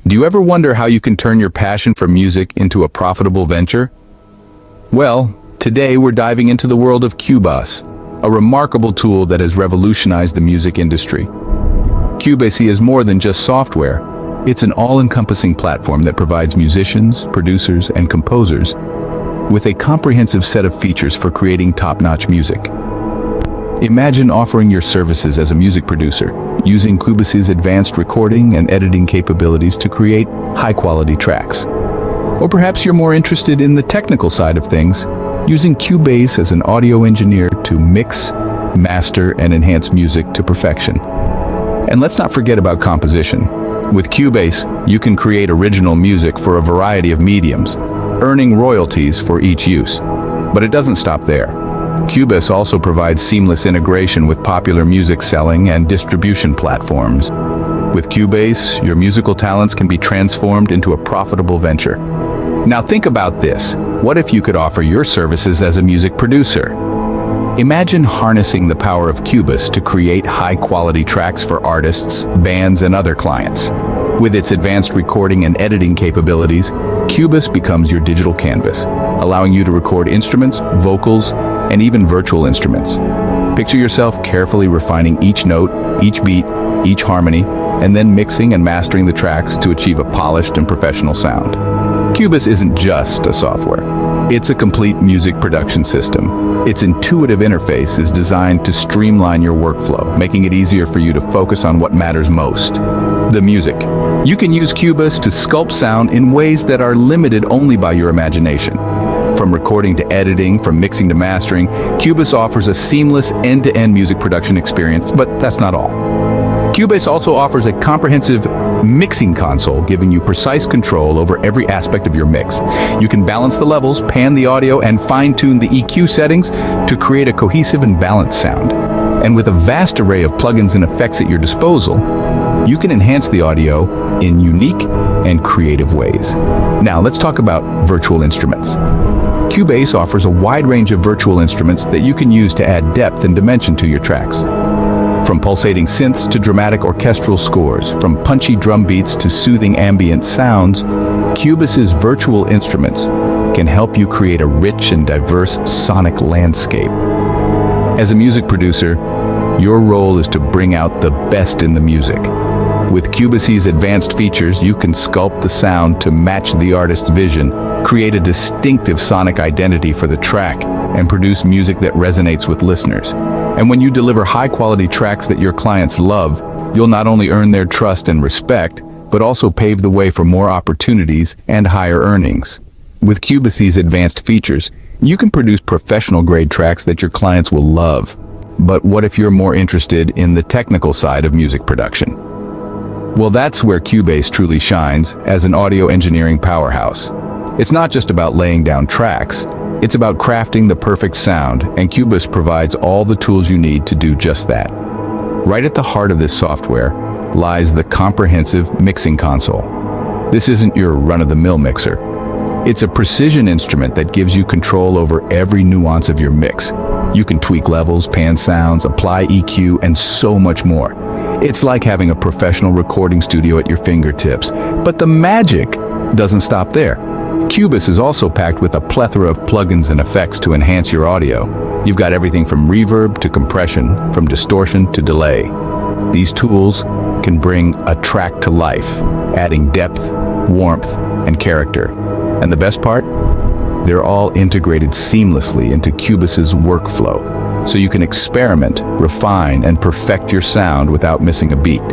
Do you ever wonder how you can turn your passion for music into a profitable venture? Well, today we're diving into the world of Cubase, a remarkable tool that has revolutionized the music industry. Cubase is more than just software. It's an all-encompassing platform that provides musicians, producers, and composers with a comprehensive set of features for creating top-notch music. Imagine offering your services as a music producer, using Cubase's advanced recording and editing capabilities to create high-quality tracks. Or perhaps you're more interested in the technical side of things, using Cubase as an audio engineer to mix, master, and enhance music to perfection. And let's not forget about composition. With Cubase, you can create original music for a variety of mediums, earning royalties for each use. But it doesn't stop there. Cubase also provides seamless integration with popular music selling and distribution platforms. With Cubase, your musical talents can be transformed into a profitable venture. Now think about this. What if you could offer your services as a music producer? Imagine harnessing the power of Cubase to create high-quality tracks for artists, bands, and other clients. With its advanced recording and editing capabilities, Cubase becomes your digital canvas, allowing you to record instruments, vocals, and even virtual instruments. Picture yourself carefully refining each note, each beat, each harmony, and then mixing and mastering the tracks to achieve a polished and professional sound. Cubase isn't just a software. It's a complete music production system. Its intuitive interface is designed to streamline your workflow, making it easier for you to focus on what matters most: the music. You can use Cubase to sculpt sound in ways that are limited only by your imagination. From recording to editing, from mixing to mastering, Cubase offers a seamless end-to-end music production experience, but that's not all. Cubase also offers a comprehensive mixing console, giving you precise control over every aspect of your mix. You can balance the levels, pan the audio, and fine-tune the EQ settings to create a cohesive and balanced sound. And with a vast array of plugins and effects at your disposal, you can enhance the audio in unique and creative ways. Now let's talk about virtual instruments. Cubase offers a wide range of virtual instruments that you can use to add depth and dimension to your tracks. From pulsating synths to dramatic orchestral scores, from punchy drum beats to soothing ambient sounds, Cubase's virtual instruments can help you create a rich and diverse sonic landscape. As a music producer, your role is to bring out the best in the music. With Cubase's advanced features, you can sculpt the sound to match the artist's vision, create a distinctive sonic identity for the track, and produce music that resonates with listeners. And when you deliver high-quality tracks that your clients love, you'll not only earn their trust and respect, but also pave the way for more opportunities and higher earnings. With Cubase's advanced features, you can produce professional-grade tracks that your clients will love. But what if you're more interested in the technical side of music production? Well, that's where Cubase truly shines as an audio engineering powerhouse. It's not just about laying down tracks, it's about crafting the perfect sound, and Cubase provides all the tools you need to do just that. Right at the heart of this software lies the comprehensive mixing console. This isn't your run-of-the-mill mixer. It's a precision instrument that gives you control over every nuance of your mix. You can tweak levels, pan sounds, apply EQ, and so much more. It's like having a professional recording studio at your fingertips. But the magic doesn't stop there. Cubase is also packed with a plethora of plugins and effects to enhance your audio. You've got everything from reverb to compression, from distortion to delay. These tools can bring a track to life, adding depth, warmth, and character. And the best part? They're all integrated seamlessly into Cubase's workflow, so you can experiment, refine, and perfect your sound without missing a beat.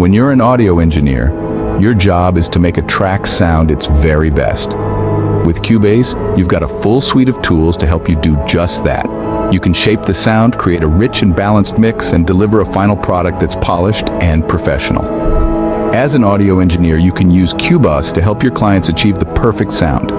When you're an audio engineer, your job is to make a track sound its very best. With Cubase, you've got a full suite of tools to help you do just that. You can shape the sound, create a rich and balanced mix, and deliver a final product that's polished and professional. As an audio engineer, you can use Cubase to help your clients achieve the perfect sound.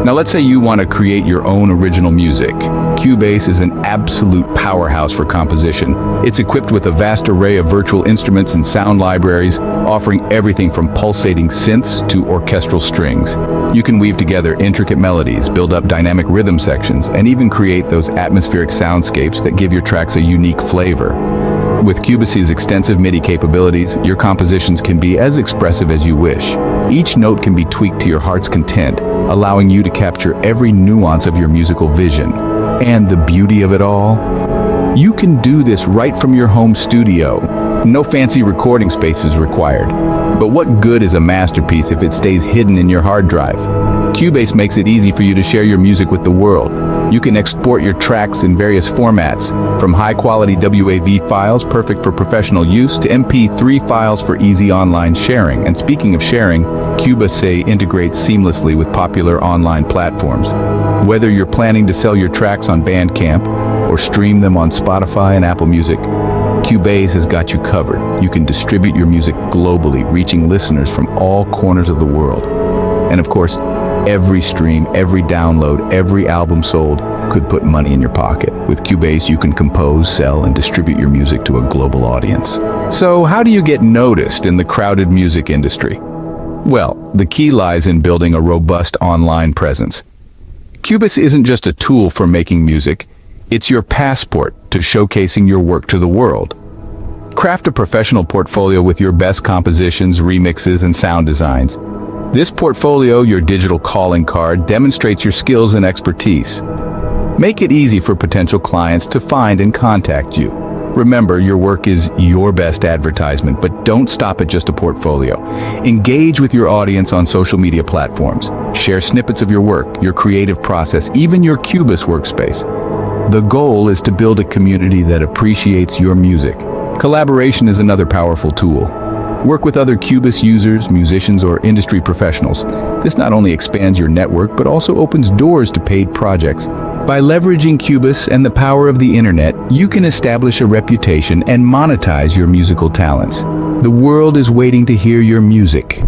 Now let's say you want to create your own original music. Cubase is an absolute powerhouse for composition. It's equipped with a vast array of virtual instruments and sound libraries, offering everything from pulsating synths to orchestral strings. You can weave together intricate melodies, build up dynamic rhythm sections, and even create those atmospheric soundscapes that give your tracks a unique flavor. With Cubase's extensive MIDI capabilities, your compositions can be as expressive as you wish. Each note can be tweaked to your heart's content, allowing you to capture every nuance of your musical vision. And the beauty of it all? You can do this right from your home studio. No fancy recording space is required. But what good is a masterpiece if it stays hidden in your hard drive? Cubase makes it easy for you to share your music with the world. You can export your tracks in various formats, from high-quality WAV files perfect for professional use to MP3 files for easy online sharing. And speaking of sharing, Cubase integrates seamlessly with popular online platforms. Whether you're planning to sell your tracks on Bandcamp or stream them on Spotify and Apple Music, Cubase has got you covered. You can distribute your music globally, reaching listeners from all corners of the world. And of course, every stream, every download, every album sold could put money in your pocket. With Cubase, you can compose, sell, and distribute your music to a global audience. So how do you get noticed in the crowded music industry? Well, the key lies in building a robust online presence. Cubase isn't just a tool for making music, it's your passport to showcasing your work to the world. Craft a professional portfolio with your best compositions, remixes, and sound designs. This portfolio, your digital calling card, demonstrates your skills and expertise. Make it easy for potential clients to find and contact you. Remember, your work is your best advertisement, but don't stop at just a portfolio. Engage with your audience on social media platforms. Share snippets of your work, your creative process, even your Cubase workspace. The goal is to build a community that appreciates your music. Collaboration is another powerful tool. Work with other Cubase users, musicians, or industry professionals. This not only expands your network, but also opens doors to paid projects. By leveraging Cubase and the power of the internet, you can establish a reputation and monetize your musical talents. The world is waiting to hear your music.